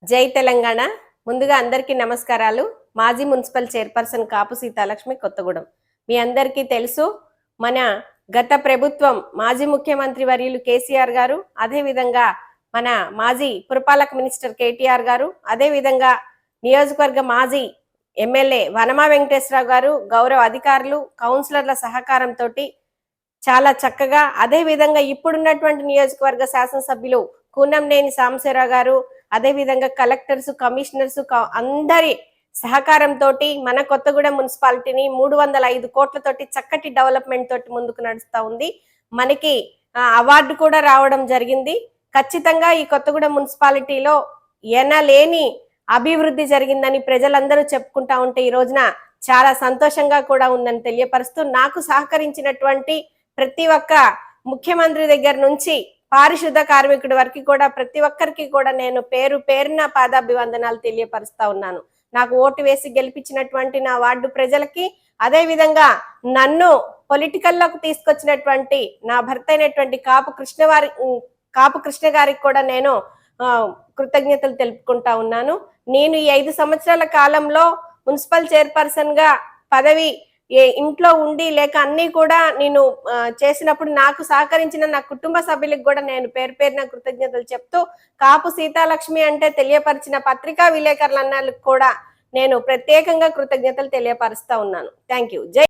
జై తెలంగాణ. ముందుగా అందరికీ నమస్కారాలు. మాజీ మున్సిపల్ చైర్పర్సన్ కాపు సీతాలక్ష్మి, కొత్తగూడెం. మీ అందరికీ తెలుసు, మన గత ప్రభుత్వం మాజీ ముఖ్యమంత్రి వర్యులు కేసీఆర్ గారు, అదేవిధంగా మన మాజీ పురపాలక మినిస్టర్ కేటీఆర్ గారు, అదేవిధంగా నియోజకవర్గ మాజీ ఎమ్మెల్యే వనమా వెంకటేశ్వరరావు గారు, గౌరవ అధికారులు, కౌన్సిలర్ల సహకారంతో చాలా చక్కగా, అదేవిధంగా ఇప్పుడున్నటువంటి నియోజకవర్గ శాసనసభ్యులు కూనంనేని సాంబశివరావు గారు, అదేవిధంగా కలెక్టర్స్, కమిషనర్స్ అందరి సహకారంతో మన కొత్తగూడెం మున్సిపాలిటీని 305 కోట్లతోటి చక్కటి డెవలప్మెంట్ తోటి ముందుకు నడుస్తూ ఉంది. మనకి అవార్డు కూడా రావడం జరిగింది. ఖచ్చితంగా ఈ కొత్తగూడెం మున్సిపాలిటీలో ఎనలేని అభివృద్ధి జరిగిందని ప్రజలందరూ చెప్పుకుంటా ఉంటే ఈ రోజున చాలా సంతోషంగా కూడా ఉందని తెలియపరుస్తూ, నాకు సహకరించినటువంటి ప్రతి ఒక్క ముఖ్యమంత్రి దగ్గర నుంచి పారిశుద్ధ కార్మికుడి వరకు కూడా ప్రతి ఒక్కరికి కూడా నేను పేరు పేరున పాదాభివందనాలు తెలియపరుస్తా ఉన్నాను. నాకు ఓటు వేసి గెలిపించినటువంటి నా వార్డు ప్రజలకి, అదే విధంగా నన్ను పొలిటికల్లోకి తీసుకొచ్చినటువంటి నా భర్త అయినటువంటి కాపు కృష్ణ గారికి కూడా నేను కృతజ్ఞతలు తెలుపుకుంటా ఉన్నాను. నేను ఈ 5 సంవత్సరాల కాలంలో మున్సిపల్ చైర్పర్సన్ గా పదవి ఇంట్లో ఉండి లేక అన్ని కూడా నేను చేసినప్పుడు నాకు సహకరించిన నా కుటుంబ సభ్యులకు కూడా నేను పేరు పేరున కృతజ్ఞతలు చెప్తూ, కాపు సీతాలక్ష్మి అంటే తెలియపరిచిన పత్రికా విలేకరులన్నలకు కూడా నేను ప్రత్యేకంగా కృతజ్ఞతలు తెలియపరుస్తా ఉన్నాను. Thank you. జై